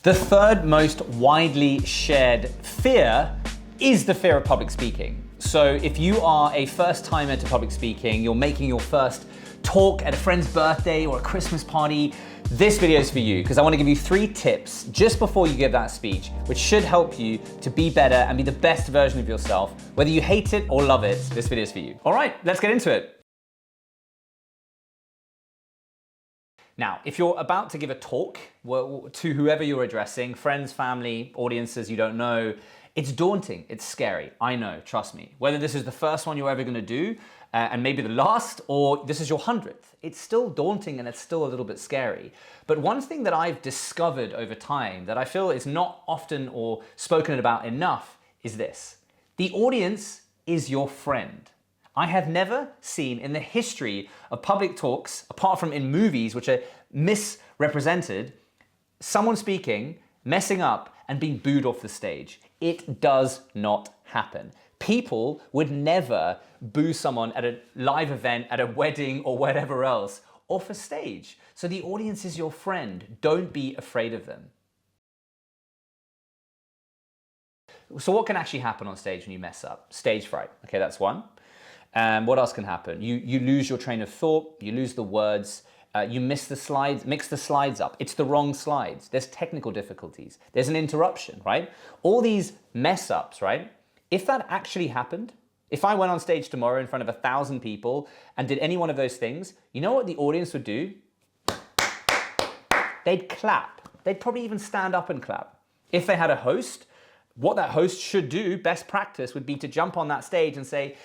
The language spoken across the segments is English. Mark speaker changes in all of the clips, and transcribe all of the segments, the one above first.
Speaker 1: The third most widely shared fear is the fear of public speaking. So if you are a first timer to public speaking, you're making your first talk at a friend's birthday or a Christmas party, this video is for you because I want to give you 3 tips just before you give that speech, which should help you to be better and be the best version of yourself. Whether you hate it or love it, this video is for you. All right, let's get into it. Now, if you're about to give a talk to whoever you're addressing, friends, family, audiences you don't know, it's daunting, it's scary, I know, trust me. Whether this is the first one you're ever gonna do, and maybe the last, or this is your 100th, it's still daunting and it's still a little bit scary. But one thing that I've discovered over time that I feel is not often or spoken about enough is this: the audience is your friend. I have never seen in the history of public talks, apart from in movies which are misrepresented, someone speaking, messing up, and being booed off the stage. It does not happen. People would never boo someone at a live event, at a wedding, or whatever else, off a stage. So the audience is your friend. Don't be afraid of them. So what can actually happen on stage when you mess up? Stage fright. Okay, that's one. What else can happen? You lose your train of thought, you lose the words, you mix the slides up. It's the wrong slides. There's technical difficulties. There's an interruption, right? All these mess ups, right? If that actually happened, if I went on stage tomorrow in front of 1,000 people and did any one of those things, you know what the audience would do? They'd clap. They'd probably even stand up and clap. If they had a host, what that host should do, best practice, would be to jump on that stage and say,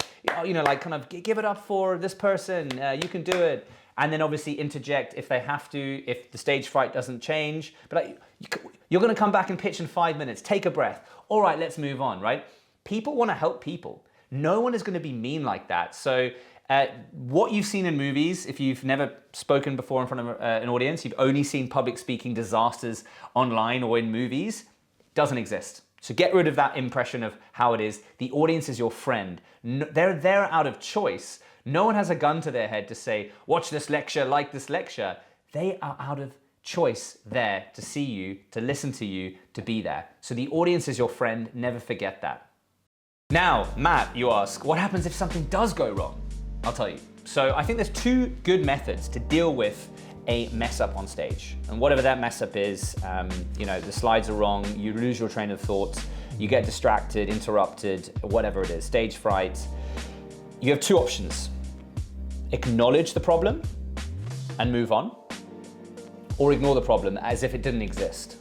Speaker 1: you know, like kind of give it up for this person, you can do it. And then obviously interject if they have to, if the stage fright doesn't change. But like, you're gonna come back and pitch in 5 minutes, take a breath. All right, let's move on, right? People wanna help people. No one is gonna be mean like that. So what you've seen in movies, if you've never spoken before in front of an audience, you've only seen public speaking disasters online or in movies, doesn't exist. So get rid of that impression of how it is. The audience is your friend. They're there out of choice. No one has a gun to their head to say, watch this lecture, like this lecture. They are out of choice there to see you, to listen to you, to be there. So the audience is your friend. Never forget that. Now, Matt, you ask, what happens if something does go wrong? I'll tell you. So I think there's 2 good methods to deal with a mess up on stage. And whatever that mess up is, you know, the slides are wrong, you lose your train of thought, you get distracted, interrupted, whatever it is, stage fright. You have 2 options. Acknowledge the problem and move on, or ignore the problem as if it didn't exist.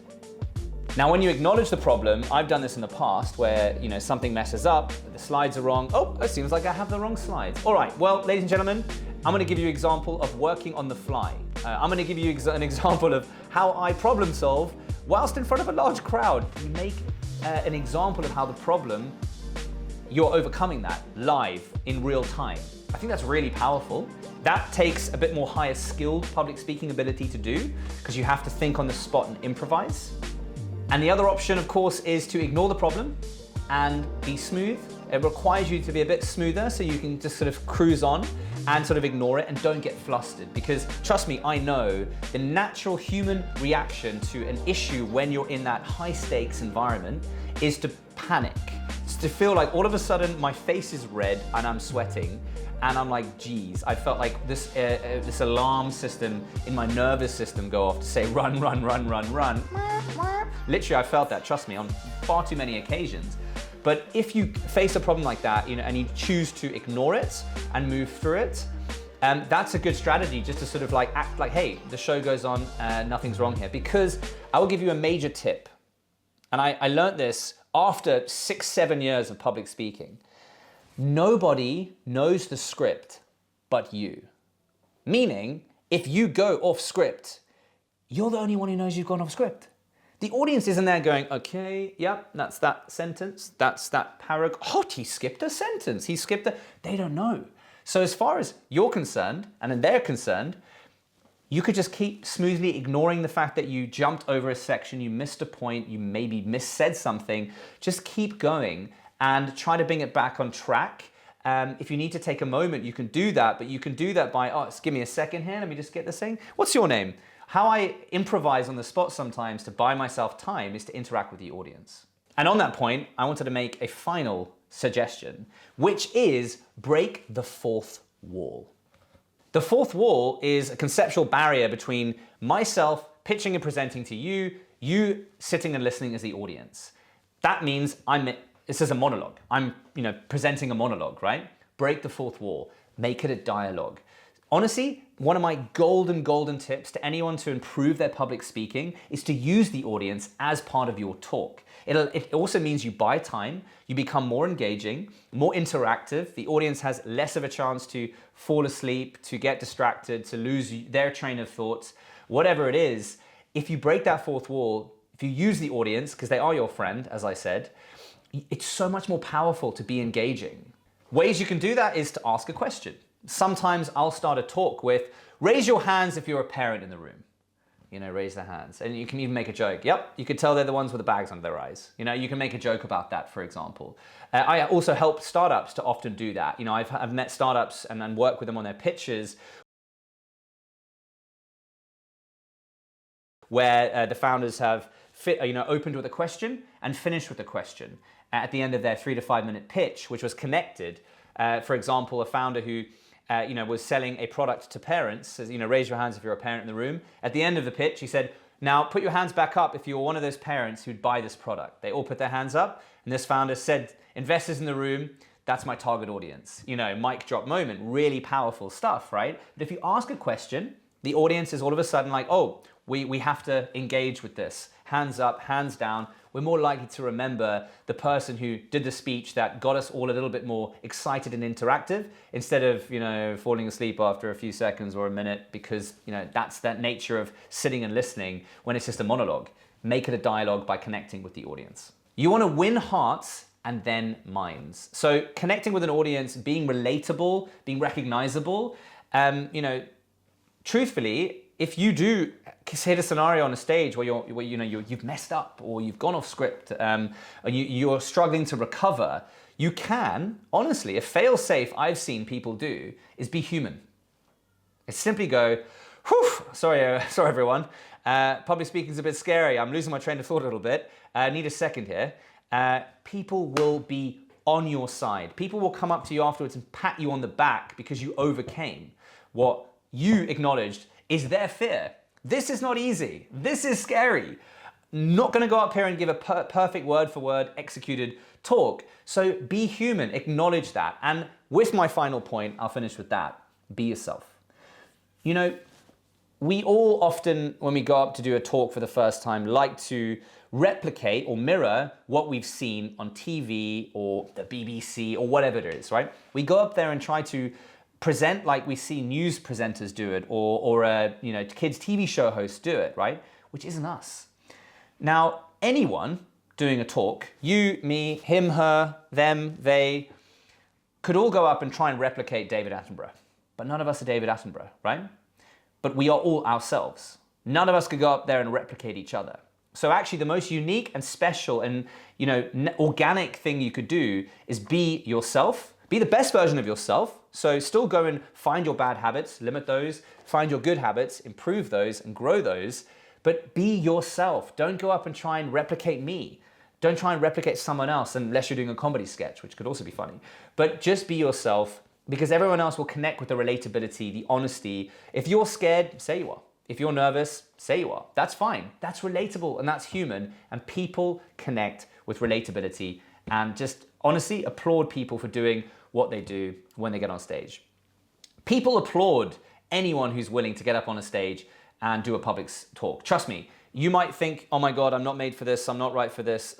Speaker 1: Now, when you acknowledge the problem, I've done this in the past where, you know, something messes up, the slides are wrong. Oh, it seems like I have the wrong slides. All right, well, ladies and gentlemen, I'm gonna give you an example of working on the fly. I'm gonna give you an example of how I problem solve whilst in front of a large crowd. You make an example of how the problem, you're overcoming that live in real time. I think that's really powerful. That takes a bit more higher skilled public speaking ability to do because you have to think on the spot and improvise. And the other option, of course, is to ignore the problem and be smooth. It requires you to be a bit smoother so you can just sort of cruise on and sort of ignore it and don't get flustered. Because trust me, I know the natural human reaction to an issue when you're in that high stakes environment is to panic. It's to feel like all of a sudden my face is red and I'm sweating and I'm like, geez, I felt like this alarm system in my nervous system go off to say run, run, run, run, run. Literally, I felt that, trust me, on far too many occasions. But if you face a problem like that, you know, and you choose to ignore it and move through it, that's a good strategy just to sort of like act like, hey, the show goes on, nothing's wrong here. Because I will give you a major tip. And I learned this after 6-7 years of public speaking. Nobody knows the script but you. Meaning, if you go off script, you're the only one who knows you've gone off script. The audience isn't there going, okay, yep, that's that sentence, that's that paragraph. Oh, he skipped a sentence, he skipped a... They don't know. So as far as you're concerned, and then they're concerned, you could just keep smoothly ignoring the fact that you jumped over a section, you missed a point, you maybe missaid something. Just keep going and try to bring it back on track. If you need to take a moment, you can do that, but you can do that by, oh, give me a second here, let me just get this thing. What's your name? How I improvise on the spot sometimes to buy myself time is to interact with the audience. And on that point, I wanted to make a final suggestion, which is break the fourth wall. The fourth wall is a conceptual barrier between myself pitching and presenting to you, you sitting and listening as the audience. That means this is a monologue. I'm presenting a monologue, right? Break the fourth wall, make it a dialogue. Honestly, one of my golden tips to anyone to improve their public speaking is to use the audience as part of your talk. It also means you buy time, you become more engaging, more interactive. The audience has less of a chance to fall asleep, to get distracted, to lose their train of thoughts, whatever it is. If you break that fourth wall, if you use the audience, because they are your friend, as I said, it's so much more powerful to be engaging. Ways you can do that is to ask a question. Sometimes I'll start a talk with, raise your hands if you're a parent in the room. Raise their hands. And you can even make a joke. Yep, you could tell they're the ones with the bags under their eyes. You can make a joke about that, for example. I also help startups to often do that. I've met startups and work with them on their pitches where the founders have opened with a question and finished with a question at the end of their 3 to 5 minute pitch, which was connected. For example, a founder who was selling a product to parents, says, raise your hands if you're a parent in the room. At the end of the pitch, he said, now put your hands back up if you're one of those parents who'd buy this product. They all put their hands up, and this founder said, investors in the room, that's my target audience. Mic drop moment, really powerful stuff, right? But if you ask a question, the audience is all of a sudden like, oh, we have to engage with this. Hands up, hands down. We're more likely to remember the person who did the speech that got us all a little bit more excited and interactive instead of, falling asleep after a few seconds or a minute because, that's that nature of sitting and listening when it's just a monologue. Make it a dialogue by connecting with the audience. You want to win hearts and then minds. So connecting with an audience, being relatable, being recognizable, truthfully, if you do hit a scenario on a stage where you've messed up or you've gone off script, or you're struggling to recover, you can, honestly, a fail-safe I've seen people do is be human. It's simply go, whew, sorry everyone, public speaking is a bit scary, I'm losing my train of thought a little bit, need a second here. People will be on your side. People will come up to you afterwards and pat you on the back because you overcame what you acknowledged is their fear. This is not easy. This is scary. Not gonna go up here and give a perfect word for word executed talk. So be human, acknowledge that. And with my final point, I'll finish with that. Be yourself. We all often, when we go up to do a talk for the first time, like to replicate or mirror what we've seen on TV or the BBC or whatever it is, right? We go up there and try to present like we see news presenters do it or kids TV show hosts do it, right? Which isn't us. Now, anyone doing a talk, you, me, him, her, them, they, could all go up and try and replicate David Attenborough. But none of us are David Attenborough, right? But we are all ourselves. None of us could go up there and replicate each other. So actually the most unique and special and organic thing you could do is be yourself, be the best version of yourself. So still go and find your bad habits, limit those, find your good habits, improve those and grow those, but be yourself. Don't go up and try and replicate me. Don't try and replicate someone else unless you're doing a comedy sketch, which could also be funny. But just be yourself because everyone else will connect with the relatability, the honesty. If you're scared, say you are. If you're nervous, say you are. That's fine. That's relatable and that's human. And people connect with relatability and just honestly applaud people for doing what they do when they get on stage. People applaud anyone who's willing to get up on a stage and do a public talk. Trust me, you might think, oh my God, I'm not made for this, I'm not right for this.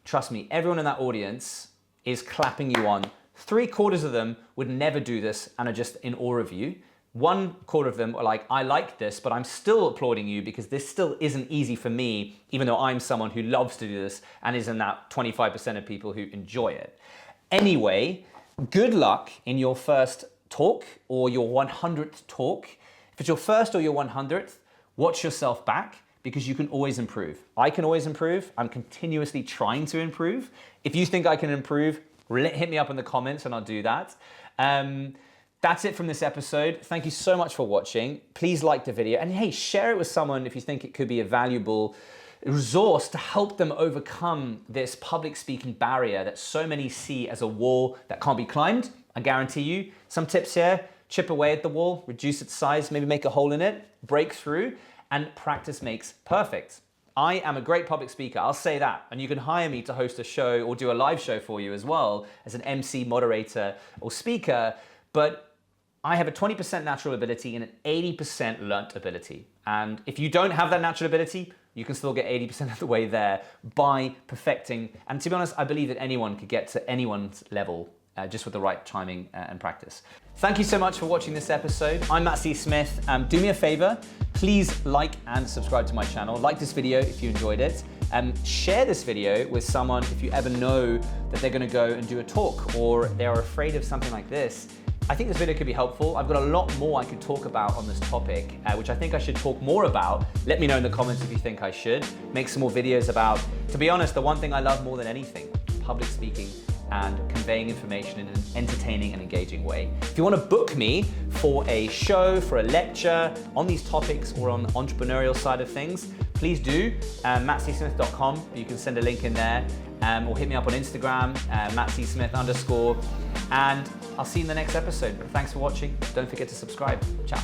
Speaker 1: Trust me, everyone in that audience is clapping you on. 3/4 of them would never do this and are just in awe of you. 1/4 of them are like, I like this, but I'm still applauding you because this still isn't easy for me, even though I'm someone who loves to do this and is in that 25% of people who enjoy it. Anyway, good luck in your first talk or your 100th talk. If it's your first or your 100th, watch yourself back because you can always improve. I can always improve. I'm continuously trying to improve. If you think I can improve, hit me up in the comments and I'll do that. That's it from this episode. Thank you so much for watching. Please like the video, and hey, share it with someone if you think it could be a valuable resource to help them overcome this public speaking barrier that so many see as a wall that can't be climbed. I guarantee you, some tips here: chip away at the wall, reduce its size, maybe make a hole in it, break through, and practice makes perfect. I am a great public speaker, I'll say that, and you can hire me to host a show or do a live show for you as well as an MC, moderator, or speaker, but I have a 20% natural ability and an 80% learnt ability. And if you don't have that natural ability, you can still get 80% of the way there by perfecting. And to be honest, I believe that anyone could get to anyone's level just with the right timing and practice. Thank you so much for watching this episode. I'm Matt C. Smith. Do me a favor, please like and subscribe to my channel. Like this video if you enjoyed it. Share this video with someone if you ever know that they're gonna go and do a talk or they're afraid of something like this. I think this video could be helpful. I've got a lot more I could talk about on this topic, which I think I should talk more about. Let me know in the comments if you think I should. Make some more videos about, to be honest, the one thing I love more than anything, public speaking and conveying information in an entertaining and engaging way. If you want to book me for a show, for a lecture on these topics or on the entrepreneurial side of things, please do, mattcsmith.com. You can send a link in there or hit me up on Instagram, mattcsmith_, and I'll see you in the next episode. Thanks for watching. Don't forget to subscribe. Ciao.